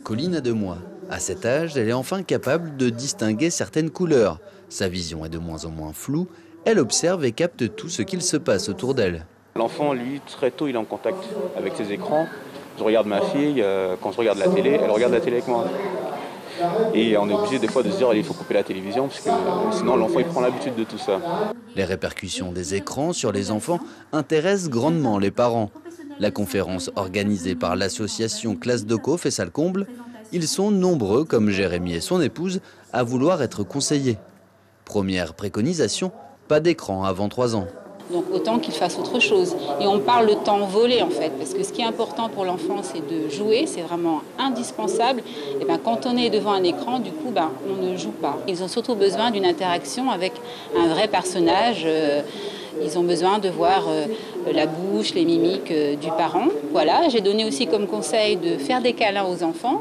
Colline a 2 mois. À cet âge, elle est enfin capable de distinguer certaines couleurs. Sa vision est de moins en moins floue. Elle observe et capte tout ce qu'il se passe autour d'elle. L'enfant, lui, très tôt, il est en contact avec ses écrans. Je regarde ma fille, quand je regarde la télé, elle regarde la télé avec moi. Et on est obligé des fois de se dire il faut couper la télévision parce que sinon l'enfant il prend l'habitude de tout ça. Les répercussions des écrans sur les enfants intéressent grandement les parents. La conférence organisée par l'association Classe Doco fait ça le comble. Ils sont nombreux, comme Jérémy et son épouse, à vouloir être conseillés. Première préconisation, pas d'écran avant 3 ans. Donc autant qu'il fasse autre chose. Et on parle le temps volé en fait, parce que ce qui est important pour l'enfant c'est de jouer, c'est vraiment indispensable. Et quand on est devant un écran, du coup on ne joue pas. Ils ont surtout besoin d'une interaction avec un vrai personnage. Ils ont besoin de voir la bouche, les mimiques du parent. Voilà, j'ai donné aussi comme conseil de faire des câlins aux enfants,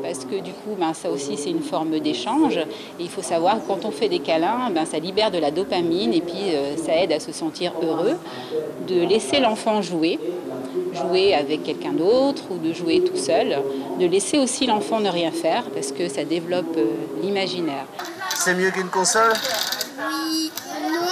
parce que du coup, ça aussi, c'est une forme d'échange. Et il faut savoir que quand on fait des câlins, ça libère de la dopamine et puis ça aide à se sentir heureux. De laisser l'enfant jouer avec quelqu'un d'autre ou de jouer tout seul. De laisser aussi l'enfant ne rien faire, parce que ça développe l'imaginaire. C'est mieux qu'une console ? Oui, non.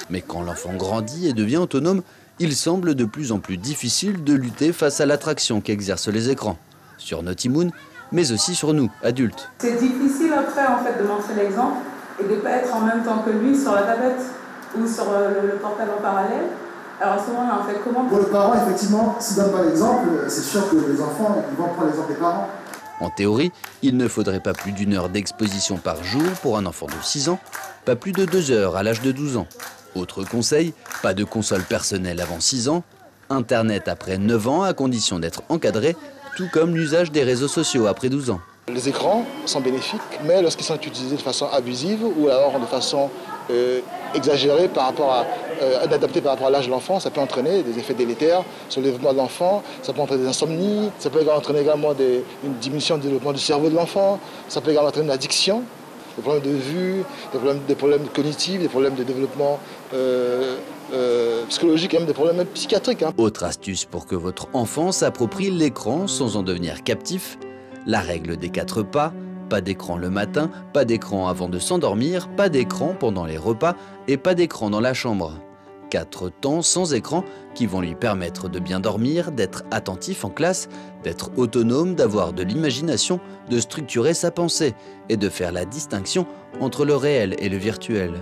Mais quand l'enfant grandit et devient autonome, il semble de plus en plus difficile de lutter face à l'attraction qu'exercent les écrans. Sur Naughty Moon, mais aussi sur nous, adultes. C'est difficile après de montrer l'exemple et de ne pas être en même temps que lui sur la tablette ou sur le portable en parallèle. Alors à ce moment-là, on fait comment ? Pour le parent, effectivement, s'il ne donne pas l'exemple, c'est sûr que les enfants ils vont prendre l'exemple des parents. En théorie, il ne faudrait pas plus d'1 heure d'exposition par jour pour un enfant de 6 ans, pas plus de 2 heures à l'âge de 12 ans. Autre conseil, pas de console personnelle avant 6 ans, Internet après 9 ans à condition d'être encadré, tout comme l'usage des réseaux sociaux après 12 ans. Les écrans sont bénéfiques, mais lorsqu'ils sont utilisés de façon abusive ou alors de façon exagérée adaptée par rapport à l'âge de l'enfant, ça peut entraîner des effets délétères sur le développement de l'enfant, ça peut entraîner des insomnies, ça peut entraîner également une diminution du développement du cerveau de l'enfant, ça peut également entraîner une addiction, des problèmes de vue, des problèmes cognitifs, des problèmes de développement psychologique, et même des problèmes psychiatriques. Autre astuce pour que votre enfant s'approprie l'écran sans en devenir captif, la règle des 4 pas. Pas d'écran le matin, pas d'écran avant de s'endormir, pas d'écran pendant les repas et pas d'écran dans la chambre. 4 temps sans écran qui vont lui permettre de bien dormir, d'être attentif en classe, d'être autonome, d'avoir de l'imagination, de structurer sa pensée et de faire la distinction entre le réel et le virtuel.